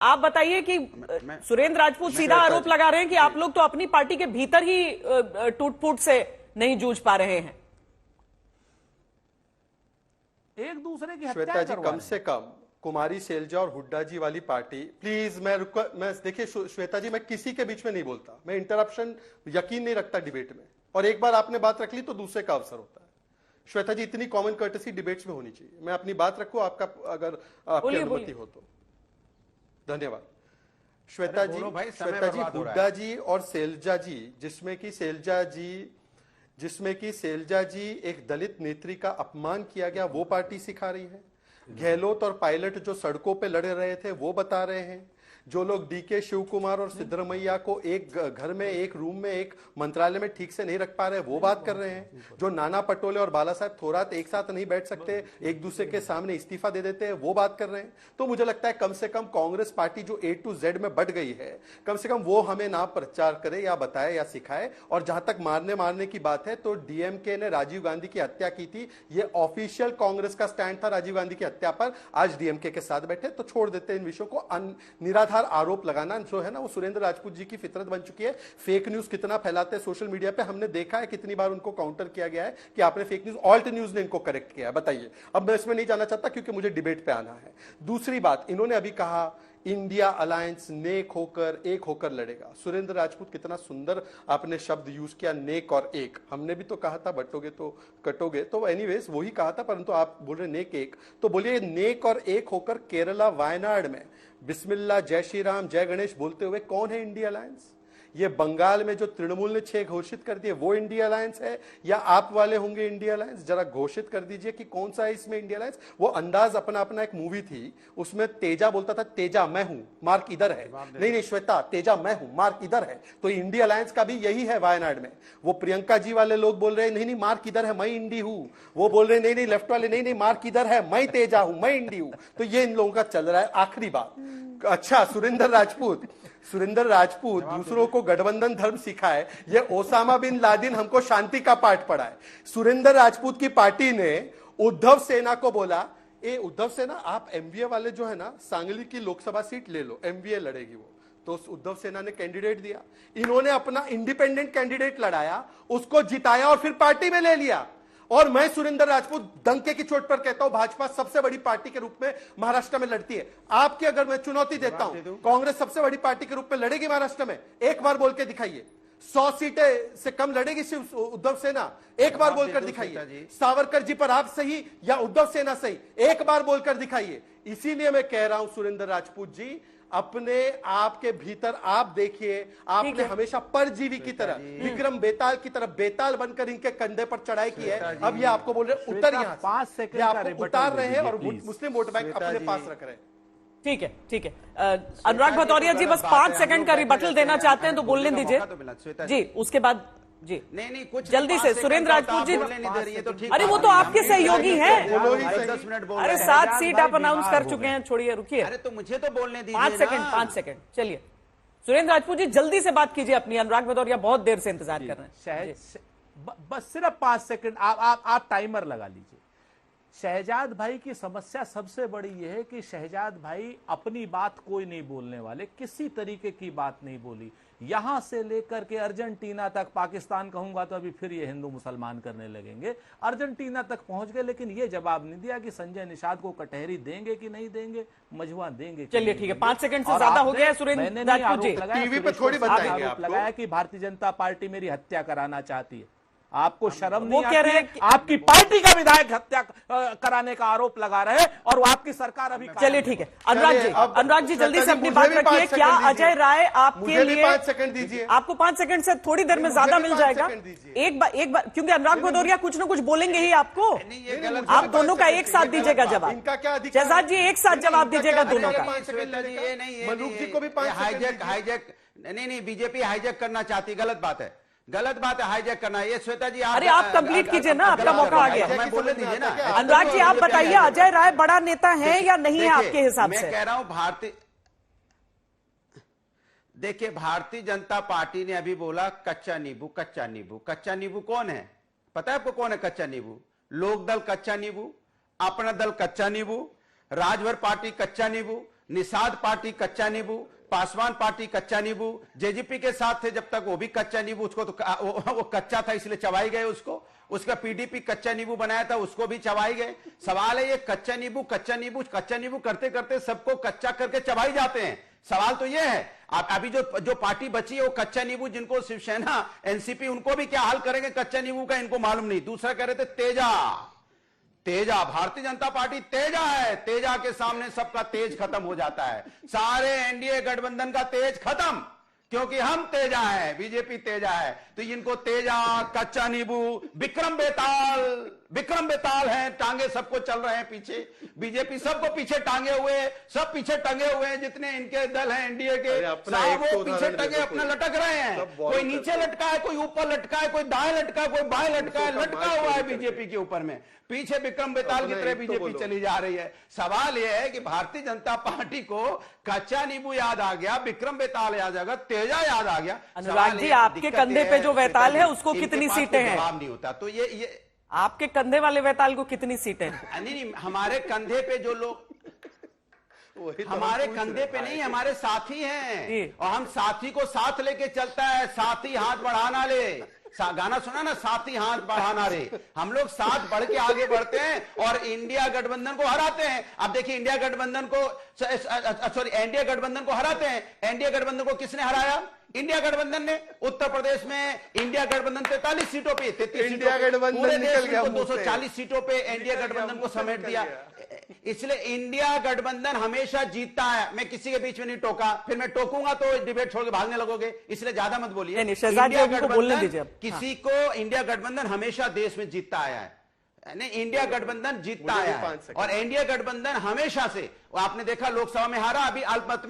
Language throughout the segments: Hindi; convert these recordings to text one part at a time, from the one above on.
आप बताइए कि सुरेंद्र राजपूत सीधा आरोप लगा रहे हैं कि आप लोग तो अपनी पार्टी के भीतर ही टूट फूट से नहीं जूझ पा रहे हैं, एक दूसरे की श्वेता हत्या जी, करवा कम रहे से कम कुमारी सैलजा और हुड्डा जी वाली पार्टी, प्लीज मैं देखिए श्वेता जी, मैं किसी के बीच में नहीं बोलता, मैं इंटरप्शन यकीन नहीं रखता डिबेट में, और एक बार आपने बात रख ली तो दूसरे का अवसर होता है। श्वेता जी, इतनी कॉमन कर्टेसी डिबेट्स में होनी चाहिए। मैं अपनी बात रखूं, आपका अगर आपकी अनुमति हो तो। धन्यवाद। श्वेता जी, हुड्डा जी और सैलजा जी, जिसमें कि सैलजा जी एक दलित नेत्री का अपमान किया गया, वो पार्टी सिखा रही है। गहलोत और पायलट जो सड़कों पे लड़े रहे थे वो बता रहे हैं। जो लोग डीके शिव कुमार और सिद्धरमैया को एक घर में, एक रूम में, एक मंत्रालय में ठीक से नहीं रख पा रहे वो बात कर रहे हैं। जो नाना पटोले और बाला साहब थोरात एक साथ नहीं बैठ सकते, एक दूसरे के सामने इस्तीफा दे देते हैं, वो बात कर रहे हैं। तो मुझे लगता है कम से कम कांग्रेस पार्टी जो A to Z में बढ़ गई है, कम से कम वो हमें ना प्रचार करे या बताए या सिखाए। और जहां तक मारने की बात है, तो डीएमके ने राजीव गांधी की हत्या की थी, ये ऑफिशियल कांग्रेस का स्टैंड था राजीव गांधी की हत्या पर। आज डीएमके के साथ बैठे तो छोड़ देते इन विषयों को। निराधार आरोप लगाना जो है ना, वो सुरेंद्र राजपूत जी की फितरत बन चुकी है। फेक न्यूज कितना फैलाते हैं सोशल मीडिया पे, हमने देखा है कितनी बार उनको काउंटर किया गया है कि आपने फेक न्यूज, ऑल्ट न्यूज ने इनको करेक्ट किया है। बताइए, अब मैं इसमें नहीं जाना चाहता क्योंकि मुझे डिबेट पे आना है। दूसरी बात, इन्होंने अभी कहा इंडिया अलायंस नेक होकर, एक होकर लड़ेगा। सुरेंद्र राजपूत, कितना सुंदर आपने शब्द यूज किया, नेक और एक। हमने भी तो कहा था बटोगे तो कटोगे, तो एनीवेज वही कहा था, परंतु आप बोल रहे नेक एक। तो बोलिए नेक और एक होकर केरला वायनाड में बिस्मिल्लाह, जय श्री राम, जय गणेश बोलते हुए कौन है इंडिया अलायंस? ये बंगाल में जो तृणमूल ने 6 घोषित कर दिए वो इंडिया अलायंस है, या आप वाले होंगे इंडिया अलायंस? जरा घोषित कर दीजिए कि कौन सा है इसमें इंडिया अलायंस। वो अंदाज अपना एक मूवी थी, उसमें तेजा बोलता था तेजा मैं हूं, मार्क इधर है। नहीं श्वेता, तेजा मैं हूं, मार्क इधर है। तो इंडिया अलायंस का भी यही है वायनाड में। वो प्रियंका जी वाले लोग बोल रहे हैं नहीं मार्क इधर है, मैं इंडी हूं। वो बोल रहे नहीं लेफ्ट वाले नहीं मार्क इधर है, मैं तेजा हूं, मैं इंडी हूं। तो ये इन लोगों का चल रहा है। आखिरी बात, अच्छा, सुरेंद्र राजपूत दूसरों को गठबंधन धर्म सिखाए, ये ओसामा बिन लादेन हमको शांति का पाठ पढ़ाए। सुरेंद्र राजपूत की पार्टी ने उद्धव सेना को बोला, ए उद्धव सेना, आप एमवीए वाले जो है ना, सांगली की लोकसभा सीट ले लो, एमवीए लड़ेगी वो। तो उद्धव सेना ने कैंडिडेट दिया, इन्होंने अपना इंडिपेंडेंट कैंडिडेट लड़ाया, उसको जिताया और फिर पार्टी में ले लिया। और मैं सुरेंद्र राजपूत डंके की चोट पर कहता हूं, भाजपा सबसे बड़ी पार्टी के रूप में महाराष्ट्र में लड़ती है। आपकी अगर मैं चुनौती देता हूं, कांग्रेस सबसे बड़ी पार्टी के रूप में लड़ेगी महाराष्ट्र में? एक बार बोल के दिखाइए। 100 सीटें से कम लड़ेगी शिव उद्धव सेना? एक बार बोलकर दिखाइए। सावरकर जी पर आप सही या उद्धव सेना सही, एक बार बोलकर दिखाइए। इसीलिए मैं कह रहा हूं सुरेंद्र राजपूत जी, अपने आप के भीतर आप देखिए, आपने हमेशा परजीवी की तरह, विक्रम बेताल की तरह बेताल बनकर इनके कंधे पर चढ़ाई की है। अब ये आपको बोल रहे उतर, यहाँ 5 सेकंड आपको उतार रहे हैं और मुस्लिम वोट बैंक अपने पास रख रहे हैं। ठीक है। अनुराग भदौरिया जी बस 5 सेकंड का रिबटल देना चाहते हैं तो बोलने दीजिए जी, उसके बाद जी नहीं कुछ जल्दी से सुरेंद्र राजपूत जी। तो अरे वो तो आपके सहयोगी हैं। 10 मिनट बोल, अरे 7 सीट आप अनाउंस कर चुके हैं, छोड़िए रुकिए। अरे तो मुझे तो बोलने दीजिए। 5 सेकंड चलिए। सुरेंद्र राजपूत जी जल्दी से बात कीजिए अपनी, अनुराग भदौरिया बहुत देर से इंतजार कर रहे हैं। बस सिर्फ 5 सेकंड आप टाइमर लगा लीजिए। शहजाद भाई की समस्या सबसे बड़ी यह है कि शहजाद भाई अपनी बात कोई नहीं बोलने वाले, किसी तरीके की बात नहीं बोली। यहां से लेकर के अर्जेंटीना तक, पाकिस्तान कहूंगा तो अभी फिर ये हिंदू मुसलमान करने लगेंगे, अर्जेंटीना तक पहुंच गए, लेकिन ये जवाब नहीं दिया कि संजय निषाद को कटहरी देंगे कि नहीं देंगे, मजवा देंगे। चलिए ठीक है, 5 सेकंड से ज्यादा हो गया। सुरेंद्र राजपूत जी टीवी पे थोड़ी बताएंगे, आरोप लगाया कि भारतीय जनता पार्टी मेरी हत्या कराना चाहती है। आपको शर्म नहीं कह रहे हैं आती है? आपकी पार्टी का विधायक हत्या कराने का आरोप लगा रहे और वो आपकी सरकार अभी। चलिए ठीक है, अनुराग जी जल्दी से अपनी बात रखिए। क्या अजय राय आपके लिए 5 सेकंड दीजिए? आपको 5 सेकंड से थोड़ी देर में ज्यादा मिल जाएगा। एक बार क्योंकि अनुराग भदौरिया कुछ ना कुछ बोलेंगे ही आपको। आप दोनों का एक साथ दीजिएगा जवाब। इनका क्या अधिकार? शहजाद जी एक साथ जवाब दीजिएगा दोनों का। मलूक जी को भी हाईजैक नहीं, बीजेपी हाईजैक करना चाहती, गलत बात है, गलत बात है हाईजैक करना। ये श्वेता जी अरे आप कंप्लीट कीजिए ना, आपका मौका आ गया। मैं बोलने दीजिए ना। अनुराग जी आप बताइए, अजय राय बड़ा नेता है या नहीं है आपके हिसाब से? मैं कह रहा हूं देखिए, भारतीय जनता पार्टी ने अभी बोला कच्चा नींबू, कच्चा नींबू। कच्चा नींबू कौन है पता है आपको? कौन है कच्चा नींबू? लोक दल कच्चा नींबू, अपना दल कच्चा नींबू, राजभर पार्टी कच्चा नींबू, निषाद पार्टी कच्चा नींबू, पासवान पार्टी कच्चा नींबू, जेजेपी के साथ थे जब तक वो भी कच्चा नींबू, उसको तो वो कच्चा था इसलिए चबाई गए उसको। उसका पीडीपी कच्चा नींबू बनाया था, उसको भी चबाई गए। सवाल है ये कच्चा नींबू करते करते सबको कच्चा करके चबाई जाते हैं। सवाल तो ये है आप अभी जो पार्टी बची है वो कच्चा नींबू, जिनको शिवसेना एनसीपी उनको भी क्या हाल करेंगे कच्चा नींबू का, इनको मालूम नहीं। दूसरा कह रहे थे तेजा, भारतीय जनता पार्टी तेजा है, तेजा के सामने सबका तेज खत्म हो जाता है। सारे एनडीए गठबंधन का तेज खत्म, क्योंकि हम तेजा है, बीजेपी तेजा है। तो इनको तेजा, कच्चा नींबू, विक्रम बेताल है, टांगे सबको चल रहे हैं पीछे। बीजेपी सबको पीछे टांगे हुए, सब पीछे टंगे हुए हैं, जितने इनके दल हैं एनडीए के सब वो पीछे टंगे अपना लटक रहे हैं। कोई नीचे लटका है, कोई ऊपर लटका है, कोई दाएं लटका है, कोई बाएं लटका है, लटका हुआ है बीजेपी के ऊपर में। पीछे विक्रम बेताल की तरह बीजेपी चली जा रही है। सवाल यह है कि भारतीय जनता पार्टी को कच्चा नींबू याद आ गया, विक्रम बेताल याद आ गया, तेजा याद आ गया। अनुराग जी, आपके कंधे पे जो वैताल है उसको कितनी सीटें हैं? जवाब नहीं होता। तो ये आपके कंधे वाले वैताल को कितनी सीटें हैं? नहीं, हमारे कंधे पे जो लोग हमारे कंधे पे नहीं, हमारे साथी हैं, और हम साथी को साथ लेके चलता है। साथी हाथ बढ़ाना ले, गाना सुना ना, साथी हाथ बढ़ाना रे। हम लोग साथ बढ़ के आगे बढ़ते हैं और इंडिया गठबंधन को हराते हैं। अब देखिए एनडीए गठबंधन को हराते हैं। एनडीए गठबंधन को किसने हराया? इंडिया गठबंधन ने। उत्तर प्रदेश में इंडिया गठबंधन 43 सीटों पे, 33 इंडिया गठबंधन पूरे निकल देश गया, में 240 सीटों पे एनडीए गठबंधन को समेट दिया। इसलिए इंडिया गठबंधन हमेशा जीतता है। मैं किसी के बीच में नहीं टोका, फिर मैं टोकूंगा तो डिबेट छोड़ के भागने लगोगे, इसलिए ज्यादा मत बोलिए। इंडिया गठबंधन किसी को, इंडिया गठबंधन हमेशा देश में जीतता आया है, इंडिया गठबंधन जीतता आया है। और एनडीए गठबंधन हमेशा से, आपने देखा लोकसभा में हारा, अभी अल्पमत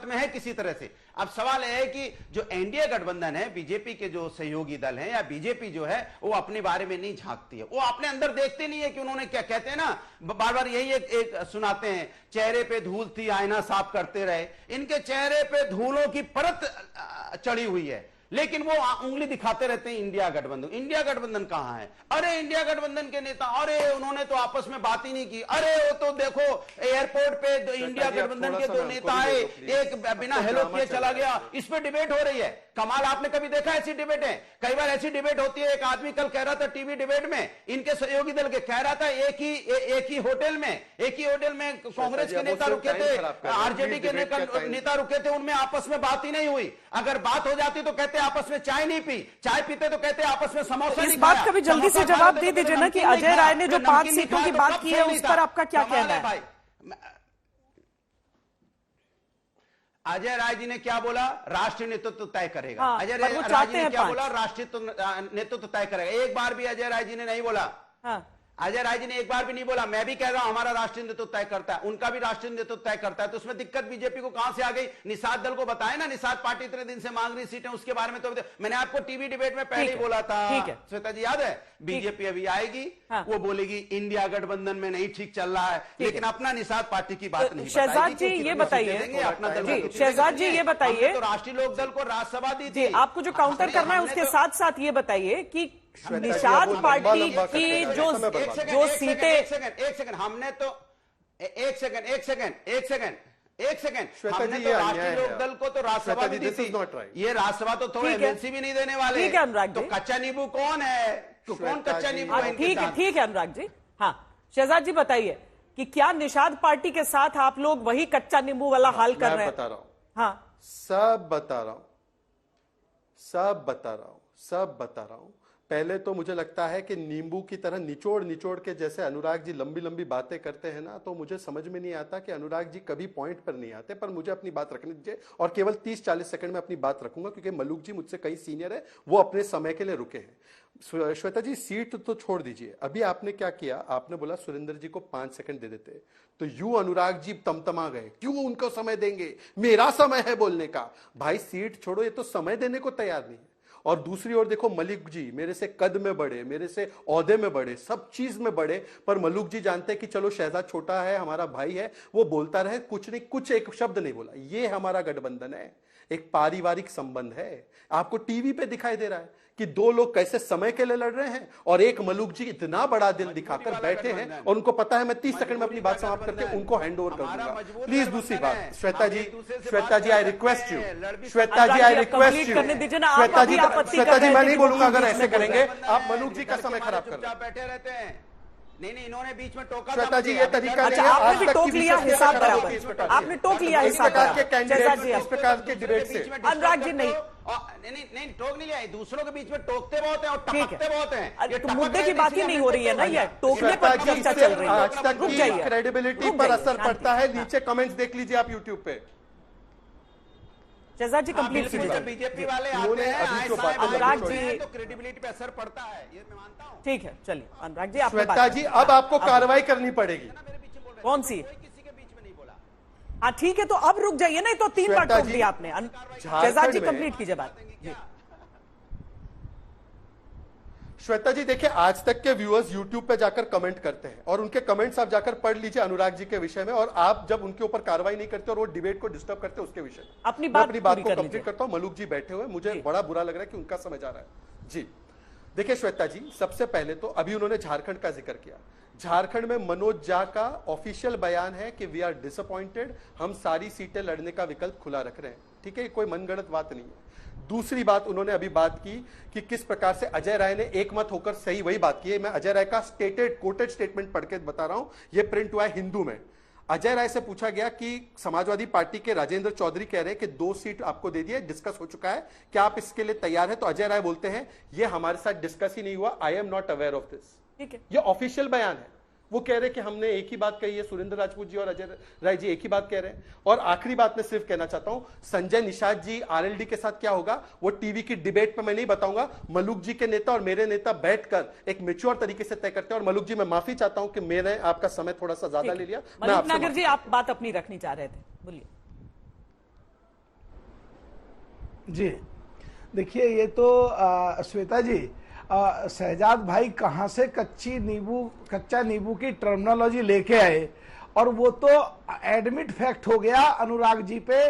में है किसी तरह से। अब सवाल है कि जो एनडीए गठबंधन है, बीजेपी के जो सहयोगी दल हैं या बीजेपी जो है, वो अपने बारे में नहीं झांकती है, वो अपने अंदर देखते नहीं है कि उन्होंने क्या कहते हैं ना, बार बार यही एक सुनाते हैं, चेहरे पे धूल थी आईना साफ करते रहे। इनके चेहरे पे धूलों की परत चढ़ी हुई है, लेकिन वो उंगली दिखाते रहते हैं इंडिया गठबंधन। इंडिया गठबंधन कहां है? अरे इंडिया गठबंधन के नेता, अरे उन्होंने तो आपस में बात ही नहीं की, अरे वो तो देखो एयरपोर्ट पे इंडिया गठबंधन के 2 नेता आए, एक बिना हेलो किए चला गया, इस पे डिबेट हो रही है। कमाल, आपने कभी देखा ऐसी डिबेटें? कई बार ऐसी डिबेट होती है। एक आदमी कल कह रहा था टीवी डिबेट में, इनके सहयोगी दल के, कह रहा था एक ही होटल में कांग्रेस के नेता रुके थे, आरजेडी के नेता रुके थे, उनमें आपस में बात ही नहीं हुई। अगर बात हो जाती तो कहते आपस में चाय नहीं पी, चाय पीते तो कहते आपस में समोसा नहीं खाया। इस बात का भी जल्दी से जवाब दे दीजिए ना कि अजय राय ने जो 5 सीटों की बात की है उस पर आपका क्या कहना है? भाई अजय राय जी ने क्या बोला? राष्ट्रीय नेतृत्व तय करेगा। हाँ, अजय राय जी ने क्या बोला? राष्ट्रीय नेतृत्व तय करेगा। एक बार भी अजय राय जी ने नहीं बोला। हाँ। अजय राय जी ने एक बार भी नहीं बोला। मैं भी कह रहा हूं हमारा राष्ट्रीय नेतृत्व तय करता है, उनका भी राष्ट्रीय नेतृत्व तय करता है। तो उसमें दिक्कत बीजेपी को कहां से आ गई? निषाद दल को बताए ना, निषाद पार्टी इतने दिन से मांग रही सीटें, उसके बारे में तो मैंने आपको टीवी डिबेट में पहले ही बोला था। श्वेता जी याद है? बीजेपी अभी आएगी, वो बोलेगी इंडिया गठबंधन में नहीं ठीक चल रहा है, लेकिन अपना निषाद पार्टी की बात नहीं। शहजाद जी ये बताइए, अपना दल, शहजाद जी ये बताइए, तो राष्ट्रीय लोक दल को राज्यसभा दी थी। आपको जो काउंटर करना है उसके साथ साथ ये बताइए कि निषाद पार्टी की जो सीटें, एक सेकंड, हमने तो एक सेकंड हमने तो राष्ट्रीय लोक दल को तो राज्यसभा भी दी थी। ये राज्यसभा तो थोड़ा एमएलसी भी नहीं देने वाले। ठीक है अनुराग जी, तो कच्चा नींबू कौन है? तो कौन कच्चा नींबू है? ठीक है अनुराग जी। हाँ शहजाद जी बताइए कि क्या निषाद पार्टी के साथ आप लोग वही कच्चा नींबू वाला हाल कर रहे हैं? बता रहा हूं। हाँ सब बता रहा हूं। पहले तो मुझे लगता है कि नींबू की तरह निचोड़ के जैसे अनुराग जी लंबी लंबी बातें करते हैं ना, तो मुझे समझ में नहीं आता कि अनुराग जी कभी पॉइंट पर नहीं आते। पर मुझे अपनी बात रखने दीजिए और केवल 30-40 सेकंड में अपनी बात रखूंगा, क्योंकि मलूक जी मुझसे कई सीनियर है, वो अपने समय के लिए रुके हैं। श्वेता जी सीट तो छोड़ दीजिए, अभी आपने क्या किया? आपने बोला सुरेंद्र जी को 5 सेकंड दे देते, तो यूं अनुराग जी तमतमा गए, क्यों उनको समय देंगे, मेरा समय है बोलने का। भाई सीट छोड़ो, ये तो समय देने को तैयार नहीं है। और दूसरी ओर देखो मलिक जी मेरे से कद में बड़े, मेरे से ओहदे में बड़े, सब चीज में बड़े, पर मलूक जी जानते हैं कि चलो शहजाद छोटा है, हमारा भाई है, वो बोलता रहे, कुछ नहीं, कुछ एक शब्द नहीं बोला। ये हमारा गठबंधन है, एक पारिवारिक संबंध है। आपको टीवी पे दिखाई दे रहा है कि दो लोग कैसे समय के लिए लड़ रहे हैं और एक मलूक जी इतना बड़ा दिल दिखाकर बैठे हैं और उनको पता है मैं 30 सेकंड में अपनी बात समाप्त करके उनको हैंड ओवर कर दूंगा। प्लीज दूसरी बात, Shweta ji I request you, Shweta ji I request you, Shweta ji मैं नहीं बोलूंगा अगर ऐसे करेंगे आप मलूक जी का समय खराब कर रहे हैं। बैठे रहते हैं। नहीं, इन्होंने बीच में टोका। श्वेता जी ये तरीका अच्छा, आपने भी टोक लिया हिसाब बराबर, आपने टोक लिया हिसाब बराबर। इस प्रकार के डिबेट से अनुराग जी नहीं टोक नहीं लिया, दूसरों के बीच में टोकते बहुत हैं और टपकते बहुत हैं। तो मुद्दे की बात ही नहीं हो रही है ना, ये टोकने पर चर्चा चल रही है। आज तक की क्रेडिबिलिटी पर असर पड़ता है। नीचे कमेंट्स देख लीजिए आप यूट्यूब पे। शहजाद जी कंप्लीट कीजिए। बीजेपी वाले आते हैं, अनुराग जी तो क्रेडिबिलिटी पे असर पड़ता है, ये मैं मानता हूं। ठीक है, चलिए अनुराग जी, श्वेता जी अब आपको कार्रवाई करनी पड़ेगी। कौन सी? किसी के बीच में नहीं बोला। हाँ ठीक है, तो अब रुक जाइए, नहीं तो 3 बार टोक दिया आपने। शहजाद जी कंप्लीट कीजिए बात। श्वेता जी देखिए, आज तक के व्यूअर्स यूट्यूब पे जाकर कमेंट करते हैं और उनके कमेंट्स आप जाकर पढ़ लीजिए अनुराग जी के विषय में, और आप जब उनके ऊपर कार्रवाई नहीं करते और वो डिबेट को डिस्टर्ब करते हैं उसके विषय में अपनी बात को कंप्लीट करता हूं। मलूक जी बैठे हुए, मुझे बड़ा बुरा लग रहा है कि उनका समय जा रहा है जी। देखिए श्वेता जी, सबसे पहले तो अभी उन्होंने झारखंड का जिक्र किया। झारखंड में मनोज झा का ऑफिशियल बयान है कि वी आर डिसअपॉइंटेड, हम सारी सीटें लड़ने का विकल्प खुला रख रहे हैं। ठीक है, कोई मनगढ़ंत बात नहीं है। दूसरी बात उन्होंने अभी बात की कि किस प्रकार से अजय राय ने एक मत होकर सही वही बात की है। मैं अजय राय का कोटेड स्टेटमेंट पढ़ के बता रहा हूं, यह प्रिंट हुआ है हिंदू में। अजय राय से पूछा गया कि समाजवादी पार्टी के राजेंद्र चौधरी कह रहे हैं कि 2 सीट आपको दे दिए, डिस्कस हो चुका है, क्या आप इसके लिए तैयार है? तो अजय राय बोलते हैं ये हमारे साथ डिस्कस ही नहीं हुआ, I am not aware of this. ठीक है, ये ऑफिशियल बयान है। वो कह रहे कि हमने एक ही बात कही है, सुरेंद्र राजपूत जी और अजय राय जी एक ही बात कह रहे हैं। और आखिरी बात मैं सिर्फ कहना चाहता हूं, संजय निषाद जी आरएलडी के साथ क्या होगा वो टीवी की डिबेट पे मैं नहीं बताऊंगा। मलूक जी के नेता और मेरे नेता बैठकर एक मैच्योर तरीके से तय करते हैं। और मलूक जी मैं माफी चाहता हूं कि मैंने आपका समय थोड़ा सा ज्यादा ले लिया। मलूक नागर जी आप बात अपनी रखनी चाह रहे थे, बोलिए। जी देखिए, ये तो श्वेता जी शहजाद भाई कहाँ से कच्चा नींबू की टर्मिनोलॉजी लेके आए, और वो तो एडमिट फैक्ट हो गया अनुराग जी पे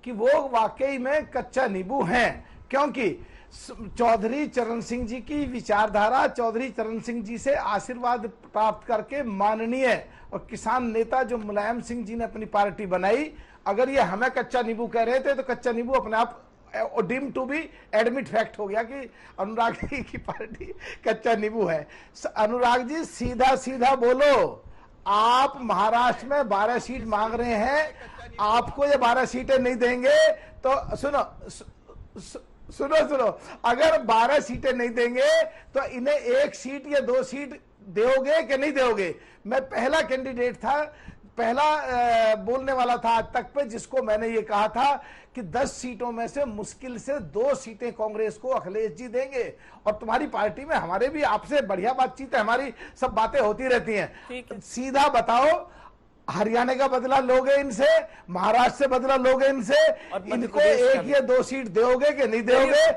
कि वो वाकई में कच्चा नींबू हैं। क्योंकि चौधरी चरण सिंह जी की विचारधारा, चौधरी चरण सिंह जी से आशीर्वाद प्राप्त करके माननीय और किसान नेता जो मुलायम सिंह जी ने अपनी पार्टी बनाई, अगर ये हमें कच्चा नींबू कह रहे थे तो कच्चा नींबू अपने आप deem to be admit fact हो गया कि अनुराग जी की पार्टी कच्चा नींबू है। अनुराग जी सीधा सीधा बोलो, आप महाराष्ट्र में 12 सीट मांग रहे हैं, आपको ये 12 सीटें नहीं देंगे तो सुनो, अगर 12 सीटें नहीं देंगे तो इन्हें 1 सीट या 2 सीट दोगे कि नहीं दोगे? मैं पहला कैंडिडेट था, पहला बोलने वाला था आज तक पे, जिसको मैंने ये कहा था कि 10 सीटों में से मुश्किल से 2 सीटें कांग्रेस को अखिलेश जी देंगे। और तुम्हारी पार्टी में हमारे भी आपसे बढ़िया बातचीत है, हमारी सब बातें होती रहती हैं। सीधा बताओ, हरियाणा का बदला लोगे इनसे, महाराष्ट्र से बदला लोगे इनसे, इनको 1 या 2 सीट दोगे कि नहीं दोगे?